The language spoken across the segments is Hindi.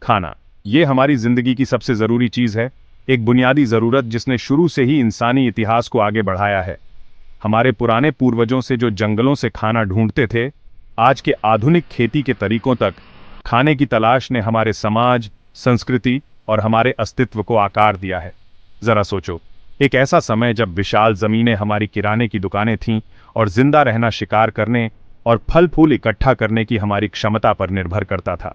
खाना, ये हमारी जिंदगी की सबसे जरूरी चीज है, एक बुनियादी जरूरत जिसने शुरू से ही इंसानी इतिहास को आगे बढ़ाया है। हमारे पुराने पूर्वजों से जो जंगलों से खाना ढूंढते थे, आज के आधुनिक खेती के तरीकों तक, खाने की तलाश ने हमारे समाज, संस्कृति और हमारे अस्तित्व को आकार दिया है। जरा सोचो, एक ऐसा समय जब विशाल जमीनें हमारी किराने की दुकानें थीं और जिंदा रहना शिकार करने और फल फूल इकट्ठा करने की हमारी क्षमता पर निर्भर करता था।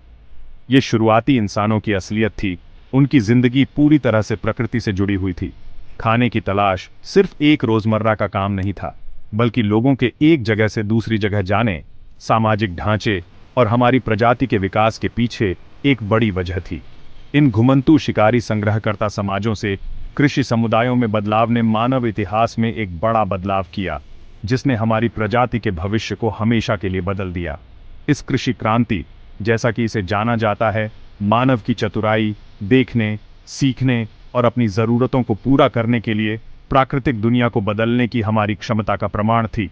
ये शुरुआती इंसानों की असलियत थी। उनकी जिंदगी पूरी तरह से प्रकृति से जुड़ी हुई थी। खाने की तलाश सिर्फ एक रोजमर्रा का काम नहीं था, बल्कि लोगों के एक जगह से दूसरी जगह जाने, सामाजिक ढांचे और हमारी प्रजाति के विकास के पीछे एक बड़ी वजह थी। इन घुमंतू शिकारी संग्रहकर्ता समाजों से कृषि समुदायों में बदलाव ने मानव इतिहास में एक बड़ा बदलाव किया, जिसने हमारी प्रजाति के भविष्य को हमेशा के लिए बदल दिया। इस कृषि क्रांति, जैसा कि इसे जाना जाता है, मानव की चतुराई, देखने, सीखने और अपनी जरूरतों को पूरा करने के लिए प्राकृतिक दुनिया को बदलने की हमारी क्षमता का प्रमाण थी।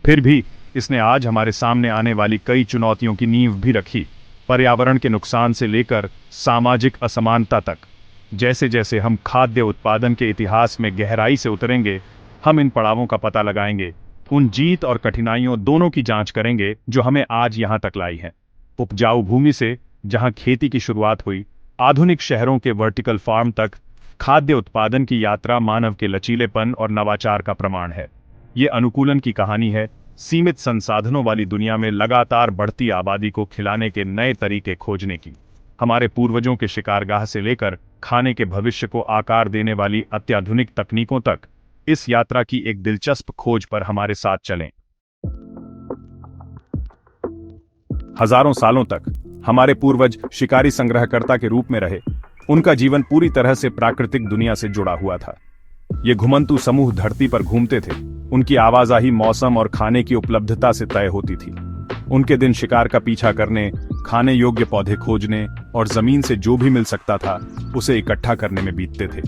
फिर भी इसने आज हमारे सामने आने वाली कई चुनौतियों की नींव भी रखी, पर्यावरण के नुकसान से लेकर सामाजिक असमानता तक। जैसे जैसे हम खाद्य उत्पादन के इतिहास में गहराई से उतरेंगे, हम इन पड़ावों का पता लगाएंगे, उन जीत और कठिनाइयों दोनों की जांच करेंगे जो हमें आज यहां तक लाई हैं। उपजाऊ भूमि से जहां खेती की शुरुआत हुई, आधुनिक शहरों के वर्टिकल फार्म तक, खाद्य उत्पादन की यात्रा मानव के लचीलेपन और नवाचार का प्रमाण है। ये अनुकूलन की कहानी है, सीमित संसाधनों वाली दुनिया में लगातार बढ़ती आबादी को खिलाने के नए तरीके खोजने की। हमारे पूर्वजों के शिकारगाह से लेकर खाने के भविष्य को आकार देने वाली अत्याधुनिक तकनीकों तक, इस यात्रा की एक दिलचस्प खोज पर हमारे साथ चलें। हजारों सालों तक हमारे पूर्वज शिकारी संग्रहकर्ता के रूप में रहे। उनका जीवन पूरी तरह से प्राकृतिक दुनिया से जुड़ा हुआ था। ये घुमंतू समूह धरती पर घूमते थे। उनकी आवाजाही मौसम और खाने की उपलब्धता से तय होती थी। उनके दिन शिकार का पीछा करने, खाने योग्य पौधे खोजने और जमीन से जो भी मिल सकता था उसे इकट्ठा करने में बीतते थे।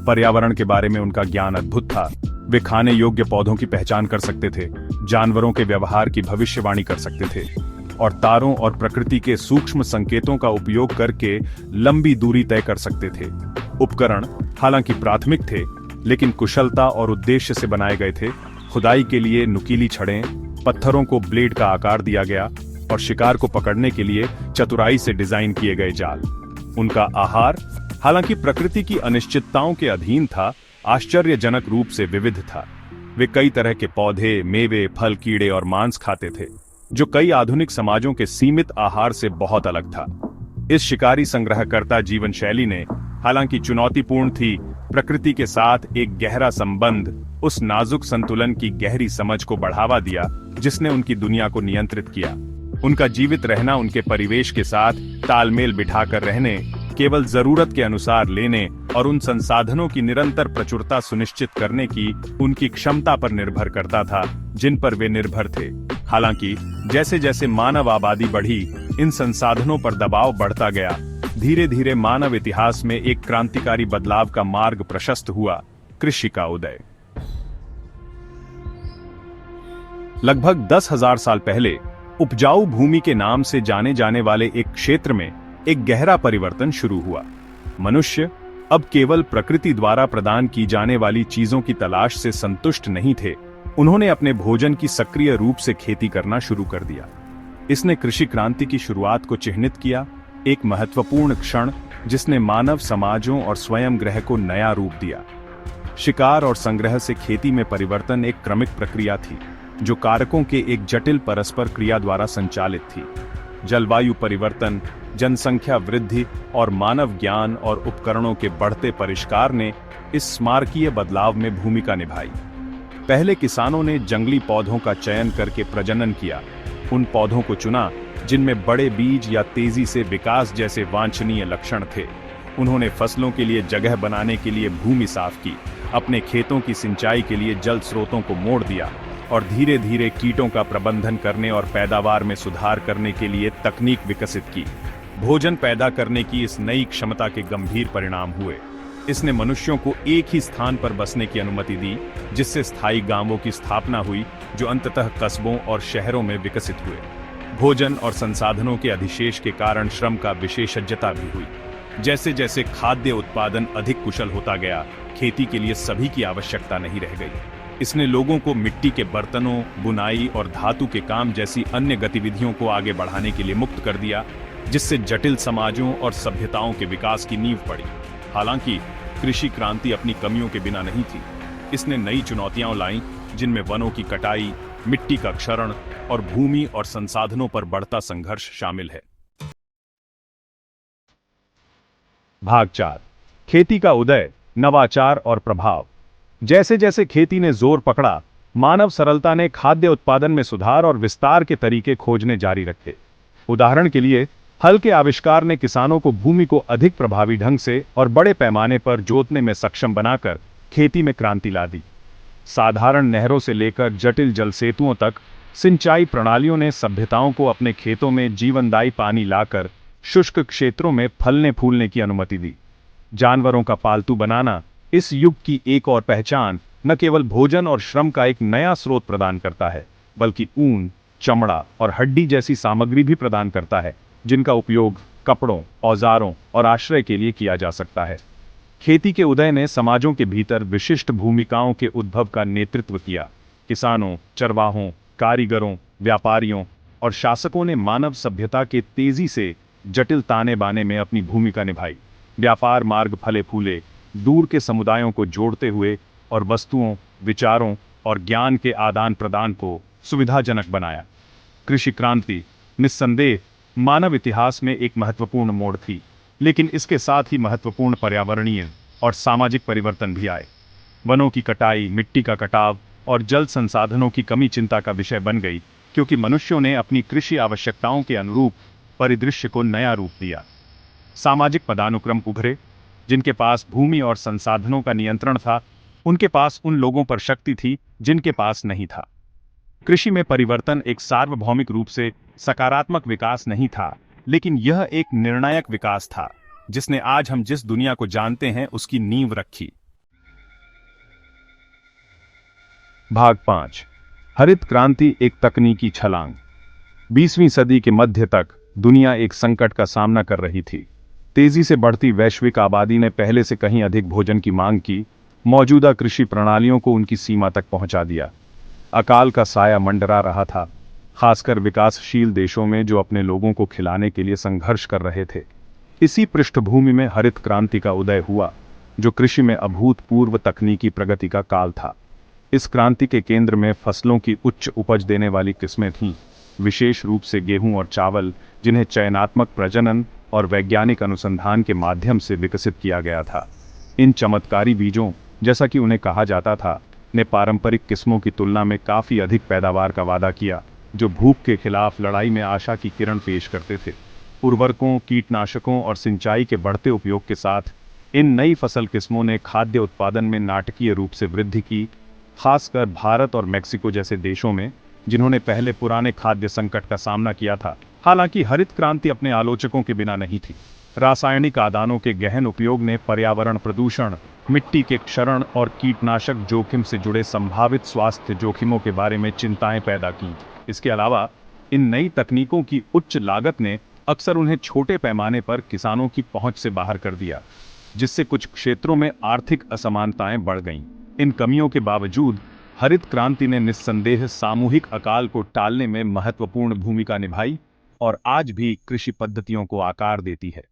पर्यावरण के बारे में उनका ज्ञान अद्भुत था। वे खाने योग्य पौधों की पहचान कर सकते थे, जानवरों के व्यवहार की भविष्यवाणी कर सकते थे और तारों और प्रकृति के सूक्ष्म संकेतों का उपयोग करके लंबी दूरी तय कर सकते थे। उपकरण हालांकि प्राथमिक थे, लेकिन कुशलता और उद्देश्य से बनाए गए थे। खुदाई के लिए नुकीली छड़ें, पत्थरों को ब्लेड का आकार दिया गया और शिकार को पकड़ने के लिए चतुराई से डिजाइन किए गए जाल। उनका आहार हालांकि प्रकृति की अनिश्चितताओं के अधीन था, आश्चर्यजनक रूप से विविध था। वे कई तरह के पौधे, मेवे, फल, कीड़े और मांस खाते थे, जो कई आधुनिक समाजों के सीमित आहार से बहुत अलग था। इस शिकारी संग्रहकर्ता जीवन शैली ने, हालांकि चुनौतीपूर्ण थी, प्रकृति के साथ एक गहरा संबंध, उस नाजुक संतुलन की गहरी समझ को बढ़ावा दिया जिसने उनकी दुनिया को नियंत्रित किया। उनका जीवित रहना उनके परिवेश के साथ तालमेल बिठाकर रहने, केवल जरूरत के अनुसार लेने और उन संसाधनों की निरंतर प्रचुरता सुनिश्चित करने की उनकी क्षमता पर निर्भर करता था जिन पर वे निर्भर थे। हालांकि जैसे जैसे मानव आबादी बढ़ी, इन संसाधनों पर दबाव बढ़ता गया। धीरे धीरे मानव इतिहास में एक क्रांतिकारी बदलाव का मार्ग प्रशस्त हुआ, कृषि का उदय। लगभग 10,000 साल पहले उपजाऊ भूमि के नाम से जाने जाने वाले एक क्षेत्र में एक गहरा परिवर्तन शुरू हुआ। मनुष्य अब केवल प्रकृति द्वारा प्रदान की जाने वाली चीजों की तलाश से संतुष्ट नहीं थे। उन्होंने अपने भोजन की सक्रिय रूप से खेती करना शुरू कर दिया। इसने कृषि क्रांति की शुरुआत को चिह्नित किया, एक महत्वपूर्ण क्षण जिसने मानव समाजों और स्वयं ग्रह को नया रूप दिया। शिकार और संग्रह से खेती में परिवर्तन एक क्रमिक प्रक्रिया थी, जो कारकों के एक जटिल परस्पर क्रिया द्वारा संचालित थी। जलवायु परिवर्तन, जनसंख्या वृद्धि और मानव ज्ञान और उपकरणों के बढ़ते परिष्कार ने इस स्मारकीय बदलाव में भूमिका निभाई। पहले किसानों ने जंगली पौधों का चयन करके प्रजनन किया। उन पौधों को चुना जिनमें बड़े बीज या तेजी से विकास जैसे वांछनीय लक्षण थे। उन्होंने फसलों के लिए जगह बनाने के लिए भूमि साफ की, अपने खेतों की सिंचाई के लिए जल स्रोतों को मोड़ दिया और धीरे धीरे कीटों का प्रबंधन करने और पैदावार में सुधार करने के लिए तकनीक विकसित की। भोजन पैदा करने की इस नई क्षमता के गंभीर परिणाम हुए। इसने मनुष्यों को एक ही स्थान पर बसने की अनुमति दी, जिससे स्थायी गांवों की स्थापना हुई जो अंततः कस्बों और शहरों में विकसित हुए। भोजन और संसाधनों के अधिशेष के कारण श्रम का विशेषज्ञता भी हुई। जैसे जैसे खाद्य उत्पादन अधिक कुशल होता गया, खेती के लिए सभी की आवश्यकता नहीं रह गई। इसने लोगों को मिट्टी के बर्तनों, बुनाई और धातु के काम जैसी अन्य गतिविधियों को आगे बढ़ाने के लिए मुक्त कर दिया, जिससे जटिल समाजों और सभ्यताओं के विकास की नींव पड़ी। हालांकि कृषि क्रांति अपनी कमियों के बिना नहीं थी। इसने नई चुनौतियां लाईं, जिनमें वनों की कटाई, मिट्टी का क्षरण और भूमि और संसाधनों पर बढ़ता संघर्ष शामिल है। भाग 4, खेती का उदय, नवाचार और प्रभाव। जैसे जैसे खेती ने जोर पकड़ा, मानव सरलता ने खाद्य उत्पादन में सुधार और विस्तार के तरीके खोजने जारी रखे। उदाहरण के लिए, हल के आविष्कार ने किसानों को भूमि को अधिक प्रभावी ढंग से और बड़े पैमाने पर जोतने में सक्षम बनाकर खेती में क्रांति ला दी। साधारण नहरों से लेकर जटिल जल सेतुओं तक सिंचाई प्रणालियों ने सभ्यताओं को अपने खेतों में जीवनदायी पानी लाकर शुष्क क्षेत्रों में फलने फूलने की अनुमति दी। जानवरों का पालतू बनाना इस युग की एक और पहचान न केवल भोजन और श्रम का एक नया स्रोत प्रदान करता है, बल्कि ऊन, चमड़ा और हड्डी जैसी सामग्री भी प्रदान करता है, जिनका उपयोग कपड़ों, औजारों और आश्रय के लिए किया जा सकता है। खेती के उदय ने समाजों के भीतर विशिष्ट भूमिकाओं के उद्भव का नेतृत्व किया। किसानों, चरवाहों, कारीगरों, व्यापारियों और शासकों ने मानव सभ्यता के तेजी से जटिल ताने बाने में अपनी भूमिका निभाई। व्यापार मार्ग फले फूले, दूर के समुदायों को जोड़ते हुए और वस्तुओं, विचारों और ज्ञान के आदान प्रदान को सुविधाजनक बनाया। कृषि क्रांति निस्संदेह मानव इतिहास में एक महत्वपूर्ण मोड़ थी, लेकिन इसके साथ ही महत्वपूर्ण पर्यावरणीय और सामाजिक परिवर्तन भी आए। वनों की कटाई, मिट्टी का कटाव और जल संसाधनों की कमी चिंता का विषय बन गई, क्योंकि मनुष्यों ने अपनी कृषि आवश्यकताओं के अनुरूप परिदृश्य को नया रूप दिया। सामाजिक पदानुक्रम उभरे। जिनके पास भूमि और संसाधनों का नियंत्रण था, उनके पास उन लोगों पर शक्ति थी जिनके पास नहीं था। कृषि में परिवर्तन एक सार्वभौमिक रूप से सकारात्मक विकास नहीं था, लेकिन यह एक निर्णायक विकास था, जिसने आज हम जिस दुनिया को जानते हैं उसकी नींव रखी। भाग 5, हरित क्रांति एक तकनीकी छलांग। 20वीं सदी के मध्य तक दुनिया एक संकट का सामना कर रही थी। तेजी से बढ़ती वैश्विक आबादी ने पहले से कहीं अधिक भोजन की मांग की, मौजूदा कृषि प्रणालियों को उनकी सीमा तक पहुंचा दिया। अकाल का साया मंडरा रहा था, खासकर विकासशील देशों में जो अपने लोगों को खिलाने के लिए संघर्ष कर रहे थे। इसी पृष्ठभूमि में हरित क्रांति का उदय हुआ, जो कृषि में अभूतपूर्व तकनीकी प्रगति का काल था। इस क्रांति के केंद्र में फसलों की उच्च उपज देने वाली किस्में थीं, विशेष रूप से गेहूं और चावल, जिन्हें चयनात्मक प्रजनन और वैज्ञानिक अनुसंधान के माध्यम से विकसित किया गया था। इन चमत्कारी बीजों, जैसा कि उन्हें कहा जाता था, ने पारंपरिक किस्मों की तुलना में काफ़ी अधिक पैदावार का वादा किया, जो भूख के खिलाफ लड़ाई में आशा की किरण पेश करते थे। उर्वरकों, कीटनाशकों और सिंचाई के बढ़ते उपयोग के साथ इन नई फसल किस्मों ने खाद्य उत्पादन में नाटकीय रूप से वृद्धि की, खासकर भारत और मेक्सिको जैसे देशों में, जिन्होंने पहले पुराने खाद्य संकट का सामना किया था। हालांकि हरित क्रांति अपने आलोचकों के बिना नहीं थी। रासायनिक आदानों के गहन उपयोग ने पर्यावरण प्रदूषण, मिट्टी के क्षरण और कीटनाशक जोखिम से जुड़े संभावित स्वास्थ्य जोखिमों के बारे में चिंताएं पैदा की। इसके अलावा इन नई तकनीकों की उच्च लागत ने अक्सर उन्हें छोटे पैमाने पर किसानों की पहुंच से बाहर कर दिया, जिससे कुछ क्षेत्रों में आर्थिक असमानताएं बढ़ गईं। इन कमियों के बावजूद हरित क्रांति ने निस्संदेह सामूहिक अकाल को टालने में महत्वपूर्ण भूमिका निभाई और आज भी कृषि पद्धतियों को आकार देती है।